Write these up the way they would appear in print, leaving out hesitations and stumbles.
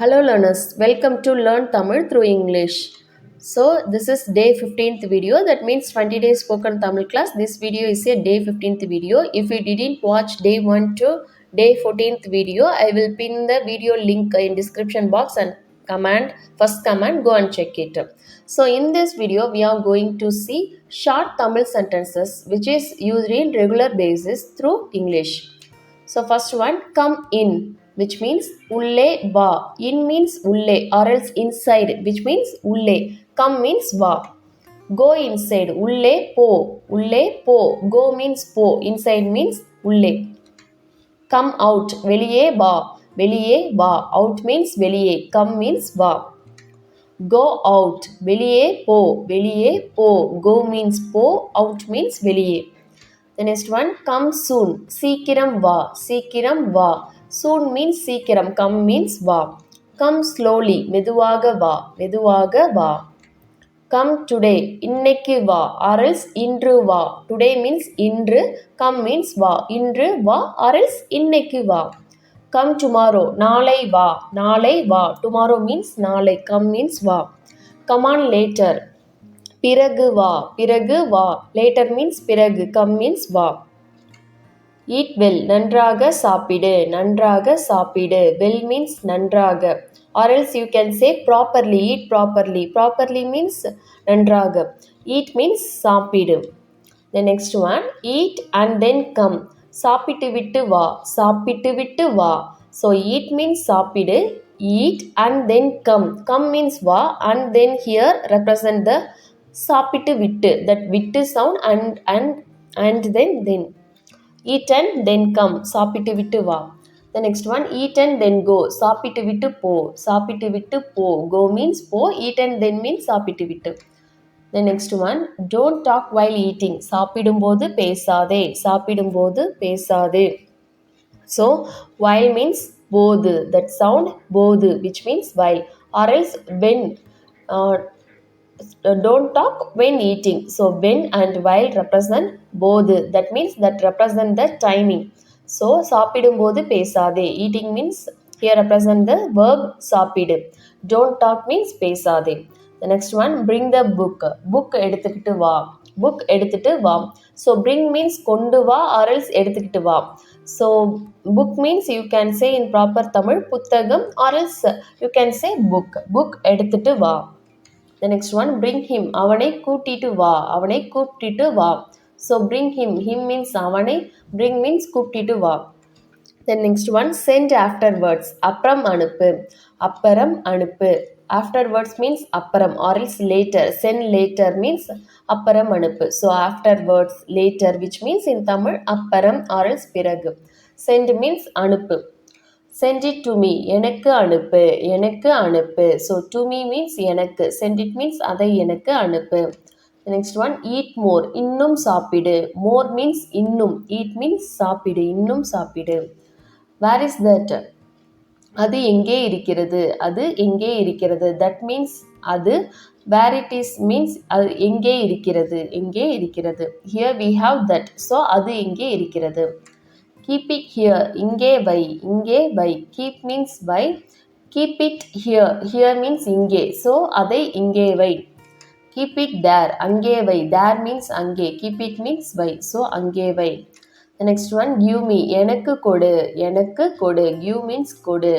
Hello learners, welcome to Learn Tamil through English. So this is day 15th video, that means 20 days spoken Tamil class. This video is a day 15th video. If you didn't watch day 1 to day 14th video, I will pin the video link in description box and first command, go and check it. So in this video we are going to see short Tamil sentences which is used in regular basis through English. So first one, come in, which means ulle va. In means ulle or else inside, which means ulle. Come means va. Go inside, ulle po. Ulle po. Go means po. Inside means ulle. Come out, veliye va. Veliye va. Out means veliye. Come means va. Go out, veliye po. Veliye po. Go means po. Out means veliye. The next one, come soon. Seekiram va. Seekiram va. Soon means seekiram. Come means va. Come slowly. Meduvaga va. Meduvaga va. Come today. Innekku va. Or else indru va. Today means indru. Come means va. Indru va. Or else innekku va. Come tomorrow. Naalai va. Naalai va. Tomorrow means naalai. Come means va. Come on later. பிறகு வா. பிறகு வா. Later means பிறகு. Come means வா. Eat well. நன்றாக சாப்பிடு. நன்றாக சாப்பிடு. Well means நன்றாக. Or else you can say properly. Eat properly. Properly means நன்றாக. Eat means சாப்பிடு. The next one, eat and then come. சாப்பிட்டு விட்டு வா. சாப்பிட்டு விட்டு வா. So eat means சாப்பிடு. Eat and then come. Come means வா and then here represent the சாப்பிட்டு விட்டு, that விட்டு sound and then eat and then come. சாப்பிட்டு விட்டு வா. The next one, eat and then go. சாப்பிட்டு விட்டு போ. சாப்பிட்டு விட்டு போ. Go means போ. Eat and then means சாப்பிட்டு விட்டு. The next one, don't talk while eating. சாப்பிடும்போது பேசாதே. சாப்பிடும்போது பேசாதே. So while means போது, that sound போது, which means while, or else when. Don't talk when eating. So when and while represent both. That means that represent the timing. So சாப்பிடும்போது பேசாதே. Eating means here represent the verb சாப்பிடு. Don't talk means பேசாதே. The next one, bring the book. Book எடுத்துக்கிட்டு வா. Book எடுத்துட்டு வா. So bring means கொண்டு வா or else எடுத்துக்கிட்டு வா. So book means you can say in proper Tamil புத்தகம் or else you can say book. Book எடுத்துட்டு வா. The next one, bring him. அவனை கூட்டிட்டு வா. அவனை கூட்டிட்டு வா. So bring him. Him means அவனை. Bring means கூட்டிட்டு வா. The next one, send afterwards. அப்புறம் அனுப்பு. அப்புறம் அனுப்பு. Afterwards means அப்புறம் or else later. Send later means அப்புறம் அனுப்பு. So afterwards, later, which means in Tamil அப்புறம் or else பிறகு. Send means அனுப்பு. Send it to me. எனக்கு அனுப்பு. எனக்கு அனுப்பு. So to me means எனக்கு. Send it means அதை எனக்கு அனுப்பு. The next one, eat more. இன்னும் சாப்பிடு. More means இன்னும். Eat means சாப்பிடு. இன்னும் சாப்பிடு. Where is that? அது எங்கே இருக்கிறது. அது எங்கே இருக்கிறது. That means அது. Where it is means அது எங்கே இருக்கிறது. எங்கே இருக்கிறது. Here we have that. So அது எங்கே இருக்கிறது. Keep it here. இங்கே வை. இங்கே வை. Keep means why. Keep it here. Here means இங்கே. So அதை இங்கே வை. Keep it there. அங்கே வை. There means அங்கே. Keep it means why. So அங்கே வை. The next one, give me. எனக்கு கொடு. எனக்கு கொடு. Give means கொடு.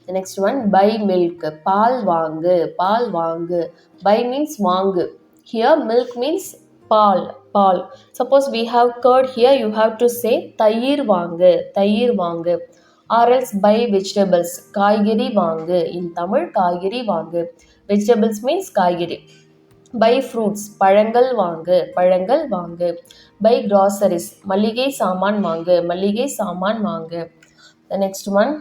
The next one, buy milk. பால் வாங்கு. பால் வாங்கு. Buy means வாங்கு. Here milk means ball. Ball. Suppose we have curd here, you have to say தயிர் வாங்கு. தயிர் வாங்கு. Or else buy vegetables. காய்கறி வாங்கு. In Tamil, காய்கறி வாங்கு. Vegetables means காய்கறி. Buy fruits. பழங்கள் வாங்கு. பழங்கள் வாங்கு. Buy groceries. மளிகை சாமான் வாங்கு. மளிகை சாமான் வாங்கு. The next one,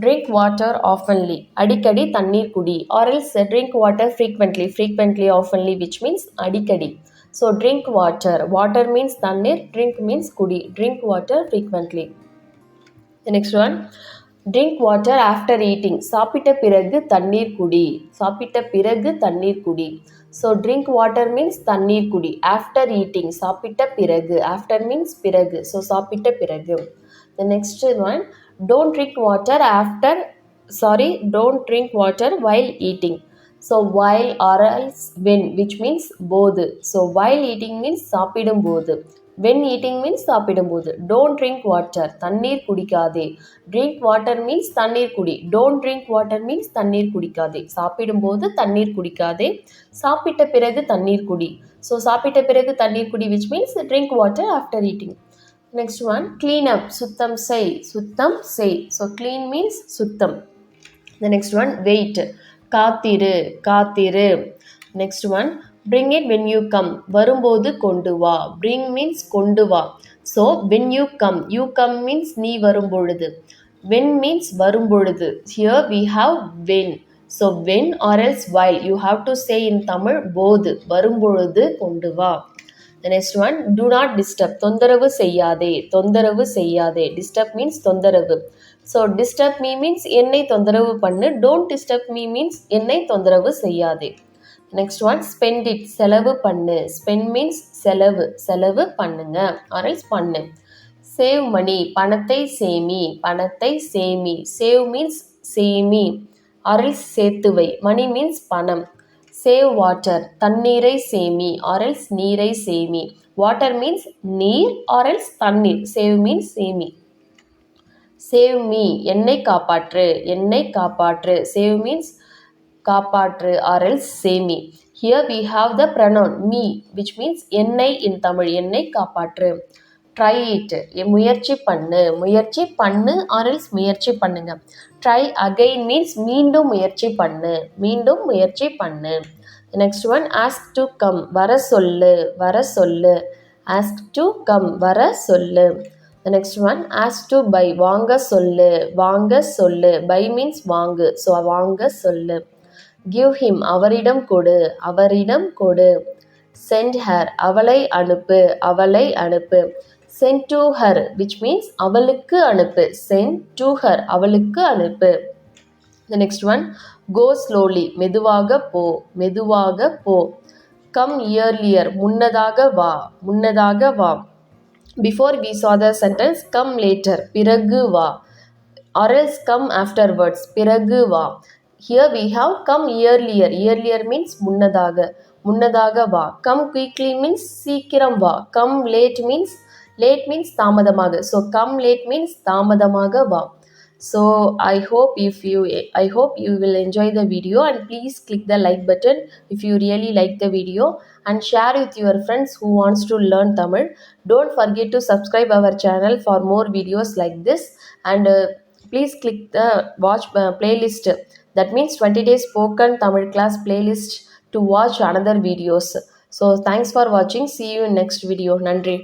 drink water oftenly. அடிக்கடி தண்ணீர் குடி. Or else drink water frequently. Frequently, oftenly, which means அடிக்கடி. So drink water. Water means தண்ணீர். Drink means குடி. Drink water frequently. The next one, drink water after eating. சாப்பிட்ட பிறகு தண்ணீர் குடி. சாப்பிட்ட பிறகு தண்ணீர் குடி. So drink water means தண்ணீர் குடி. After eating. சாப்பிட்ட பிறகு. After means பிறகு. So சாப்பிட்ட பிறகு. The next one, don't drink water after don't drink water while eating. So while or else when, which means போது. So while eating means சாப்பிடும் போது. When eating means சாப்பிடும் போது. Don't drink water, தண்ணீர் குடிக்காதே. Drink water means தண்ணீர் குடி. Don't drink water means தண்ணீர் குடிக்காதே. சாப்பிடும் போது தண்ணீர் குடிக்காதே. சாப்பிட்ட பிறகு தண்ணீர் குடி. So சாப்பிட்ட பிறகு தண்ணீர் குடி, which means drink water after eating. Next one, clean up, சுத்தம் செய். சுத்தம் செய். So clean means சுத்தம். The next one, wait, காத்திரு, காத்திரு. Next one, bring it when you come, வரும்போது கொண்டு வா. Bring means கொண்டு வா. So when you come means நீ வரும்பொழுது. When means வரும்பொழுது. Here we have when. So when or else while, you have to say in Tamil போது, வரும்பொழுது கொண்டு வா. The next one, do not disturb, தொந்தரவு செய்யாதே. தொந்தரவு செய்யாதே. Disturb means தொந்தரவு. So disturb me means என்னை தொந்தரவு பண்ணு. Don't disturb me means என்னை தொந்தரவு செய்யாதே. Next one, spend it, செலவு பண்ணு. Spend means செலவு, செலவு பண்ணுங்க or else பண்ணு. Save money, பணத்தை சேமி. பணத்தை சேமி. Save means சேமி or else சேர்த்து வை. Money means பணம். Save water, தண்ணீரை சேமி or else நீரை சேமி. Water means நீர் or else தண்ணீர். Save means சேமி. Save me, என்னை காப்பாற்று. என்னை காப்பாற்று. Save means காப்பாற்று or else சேமி. Here we have the pronoun me, which means என்னை in Tamil. என்னை காப்பாற்று. Try it, முயற்சி பண்ணு. முயற்சி பண்ணு or else முயற்சி பண்ணுங்க. Try again means மீண்டும் முயற்சி பண்ணு. மீண்டும் முயற்சி பண்ணு. The next one, ask to come, வர சொல்லு. வர சொல்லு. Ask to come, வர சொல்லு. The next one, ask to buy, வாங்க சொல்லு. வாங்க சொல்லு. Buy means வாங்கு. So வாங்க சொல்லு. Give him, அவரிடம் கொடு. அவரிடம் கொடு. Send her, அவளை அனுப்பு. அவளை அனுப்பு. Send to her, which means அவளுக்கு அனுப்பு. Send to her, அவளுக்கு அனுப்பு. The next one, go slowly, மெதுவாக போ. மெதுவாக போ. Come earlier, முன்னதாக வா. முன்னதாக வா. Before we saw the sentence come later, பிறகு வா or else come afterwards, பிறகு வா. Here we have come earlier. Earlier means முன்னதாக. முன்னதாக வா. Come quickly means சீக்கிரம் வா. Come late means தாமதமாக. So come late means தாமதமாக வா. So I hope you will enjoy the video, and please click the like button if you really like the video, and share with your friends who wants to learn Tamil. Don't forget to subscribe our channel for more videos like this, and please click the watch playlist, that means 20 days spoken Tamil class playlist, to watch another videos. So thanks for watching. See you in next video. Nandri.